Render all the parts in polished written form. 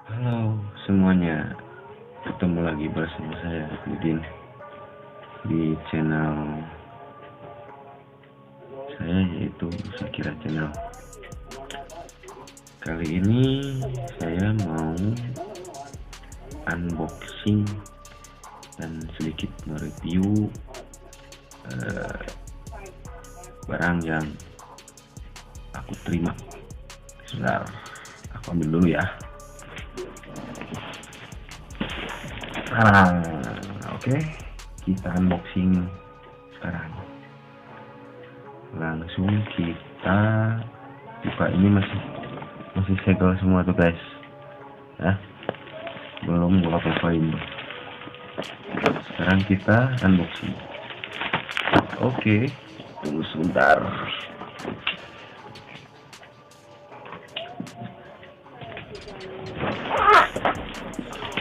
Halo semuanya, ketemu lagi bersama saya Udin di channel saya, yaitu Sekira Channel. Kali ini saya mau unboxing dan sedikit mereview barang yang aku terima. Sebentar, aku ambil dulu ya. Oke, kita unboxing sekarang. Langsung kita buka. Ini masih segel semua tuh guys, ya, belum gua apa-apain. Sekarang kita unboxing. Oke, tunggu sebentar.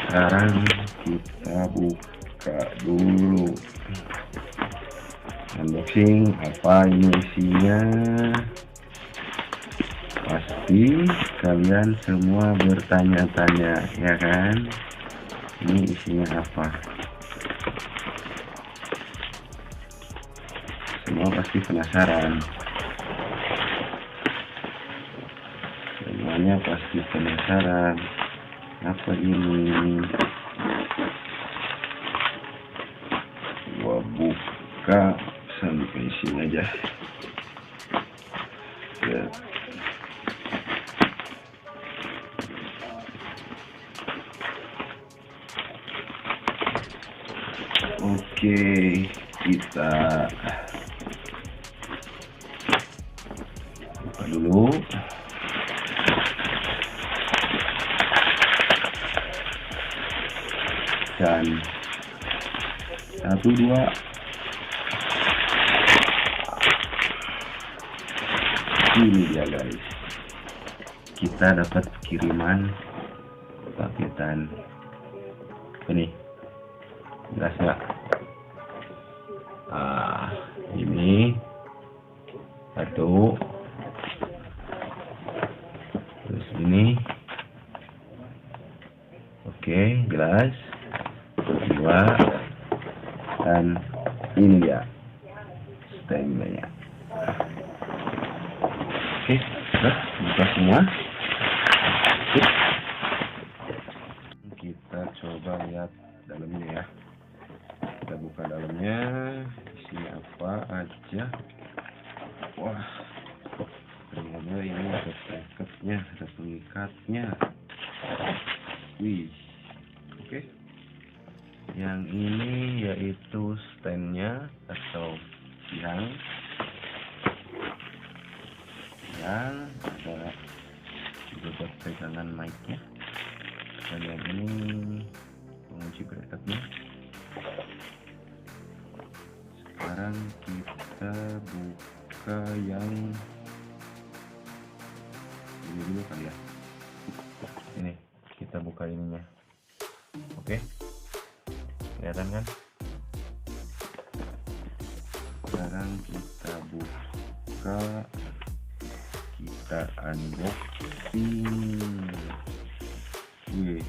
Sekarang kita buka dulu. Unboxing, apa ini isinya? Pasti kalian semua bertanya-tanya, ya kan? Ini isinya apa? Semua pasti penasaran. Semuanya pasti penasaran. Apa ini? Gua buka sampai sini aja. Ya. Oke, kita buka dulu. Dan 1, 2, ini dia guys, kita dapat kiriman paketan ini. Jelas nggak? Ini satu, terus ini, oke, jelas. Dua, dan ini dia stempelnya. Oke, sudah buka semua. Oke. Kita coba lihat dalamnya ya. Kita buka dalamnya, isinya apa aja. Wah, ternyata ini ada paketnya, ada pengikatnya. Wih, oke. Yang ini yaitu standnya atau yang ada juga buat pegangan mic-nya. Dan yang ini pengunci bracketnya. Sekarang kita buka yang ini dulu kali ya. Ini kita buka ininya. Oke, kelihatan kan? Sekarang kita buka, kita unboxing. Wih,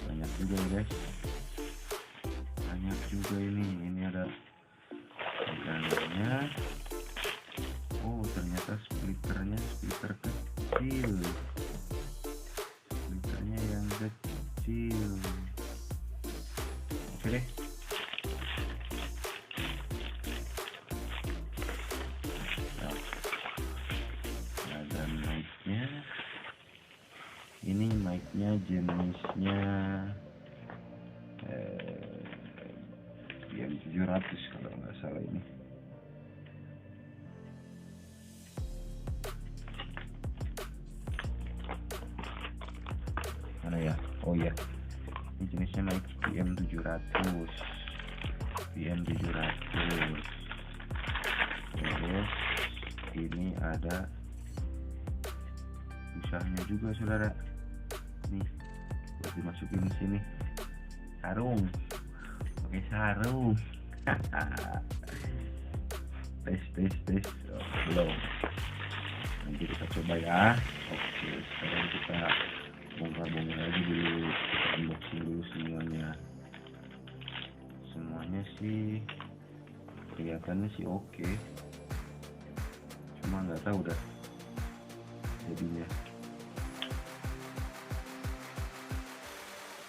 banyak juga guys, banyak juga ini ada pegangannya. Oh, ternyata splitternya splitter kecil, splitternya yang kecil. Oke deh. Ada mic-nya. Ini mic-nya jenisnya BM700 kalau nggak salah ini. Mana ya? Oh ya, ini jenisnya mic BM700. Terus ini ada busanya juga saudara. Nih, buat dimasukin di sini. Sarung, pakai sarung. tes. Oh, belum. Nanti kita coba ya. Oke, sekarang kita bongkar-bongkar lagi dulu, unboxing dulu semuanya sih kelihatannya sih oke, cuma nggak tahu dah jadinya.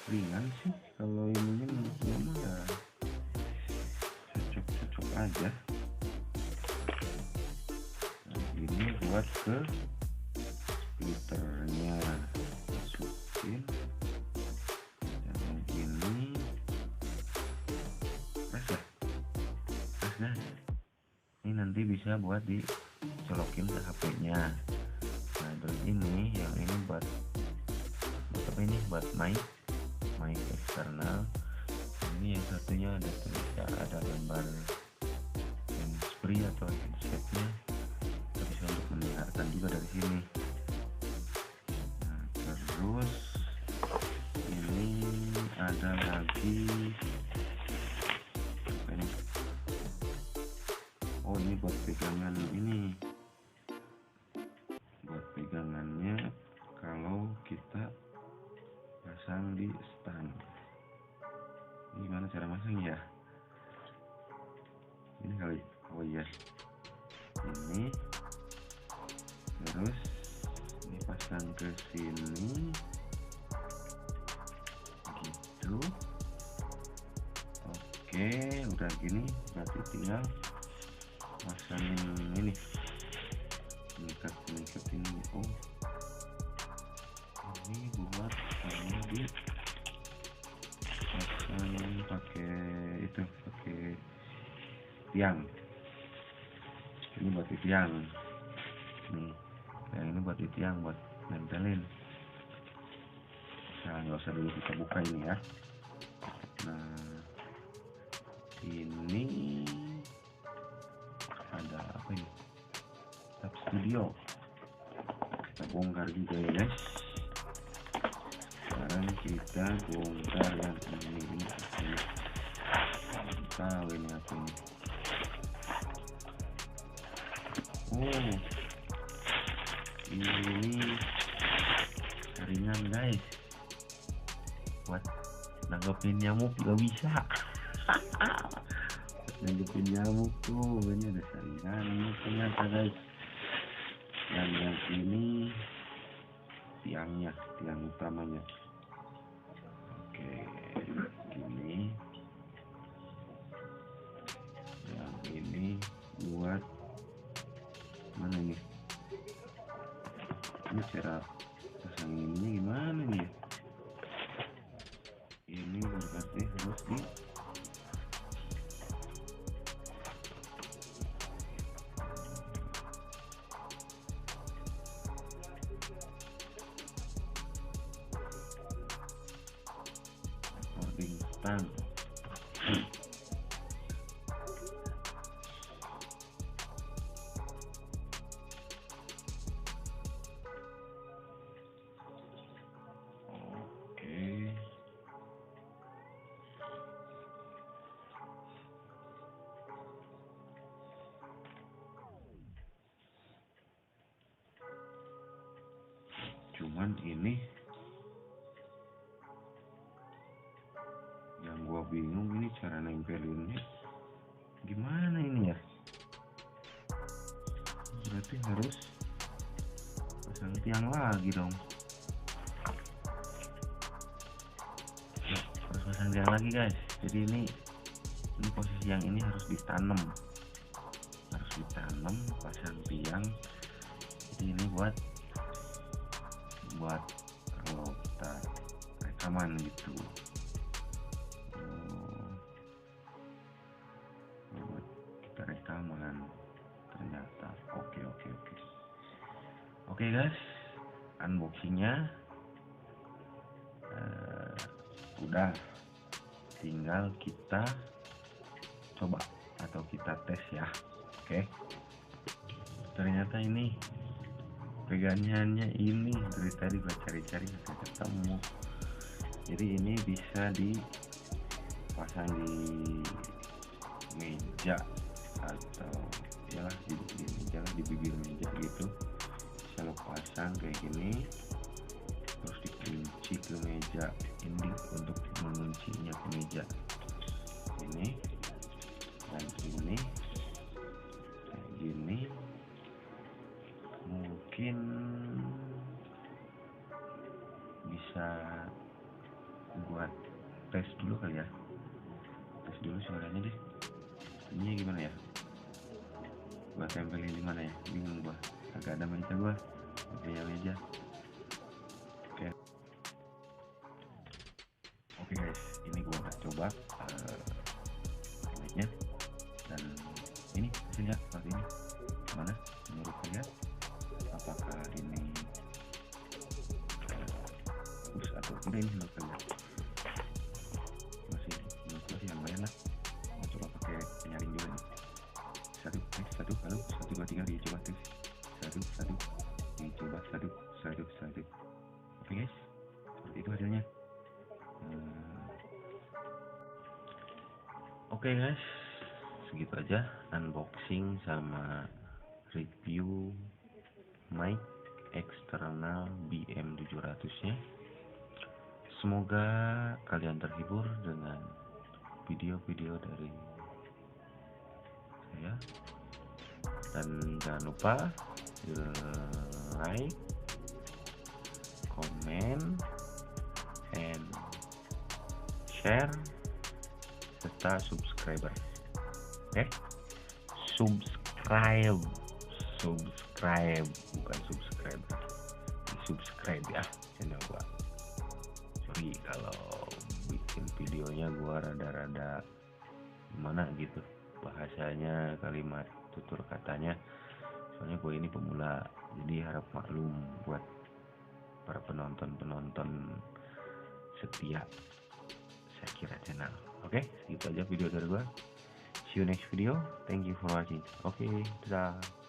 Ringan sih kalau ininya, menurut gue mah ya cocok aja. Nah, ini buat ke splitternya, masukin, dan ini pas dah. Ini nanti bisa buat dicolokin ke HP-nya. Nah terus ini yang ini buat apa ini, buat mic eksternal. Ini yang satunya ada tulisan, ada gambar handsfree atau headsetnya, kita bisa untuk mendengarkan juga dari sini. Nah terus ini ada lagi apa ini? Oh ini buat pegangan, ini buat pegangannya kalau kita pasang di stand. Ini gimana cara masangnya ya? Ini kali, oh iya, ini terus ini pasang ke sini gitu. Oke, udah gini berarti tinggal pasangin ini, mengikat ini. Oh ini buat kalau di pasang pakai tiang. Ini buat tiang nih, yang ini buat tiang, buat nempelin. Nah nggak usah dulu kita buka ini ya. Nah ini ada apa ini, tab studio, kita bongkar juga ya guys. Sekarang kita bongkar yang ini tahu ini apa ini. Oh ini jaringan guys, buat nanggepin nyamuk juga bisa. Nanggepin nyamuk tuh, ini ada jaringan ternyata guys. Yang ini tiang utamanya. Oke gini, yang ini buat mana nih? Ini cara pasang ininya gimana nih? Ini berarti harus di recording stang. Cuman ini yang gua bingung, ini cara nempelinnya gimana ini ya? Berarti harus pasang tiang lagi dong. Harus pasang tiang lagi guys. Jadi ini posisi yang ini harus ditanam, pasang tiang. Jadi ini buat kalau kita rekaman gitu. Buat kita rekaman ternyata. Oke guys, unboxingnya udah, tinggal kita coba atau kita tes ya. Oke, ternyata ini pegangannya ini dari tadi gue cari-cari nggak ketemu. Jadi ini bisa dipasang di meja atau yalah di meja lah, di bibir meja gitu. Bisa lo pasang kayak gini, terus dikunci aja ini dan ini kayak gini. Mungkin bisa buat tes dulu kali ya, tes dulu suaranya deh. Ini gimana ya, gua tempelin di mana ya, bingung gua, agak ada meja gua, meja. Oke guys, ini gua udah coba image-nya dan ini hasilnya seperti ini. Gimana menurut kalian? Apakah ini bagus atau tidak ini menurut kalian? Masih menurut gua sih lumayan lah. Mau coba pakai penyaring juga nih. Satu, halo, 1, 2, 3 dicoba tes. Satu, dicoba satu. Oke guys, seperti itu hasilnya. Oke guys, segitu aja unboxing sama review mic eksternal BM700 nya. Semoga kalian terhibur dengan video-video dari saya, dan jangan lupa like, comment, and share serta subscriber. Subscribe bukan subscriber, subscribe ya channel gua. Sorry kalau bikin videonya gua rada-rada gimana gitu bahasanya, kalimat tutur katanya, soalnya gue ini pemula, jadi harap maklum buat para penonton setia Syakira channel. Oke, segitu aja video dari gue. See you next video. Thank you for watching. Oke, dadah.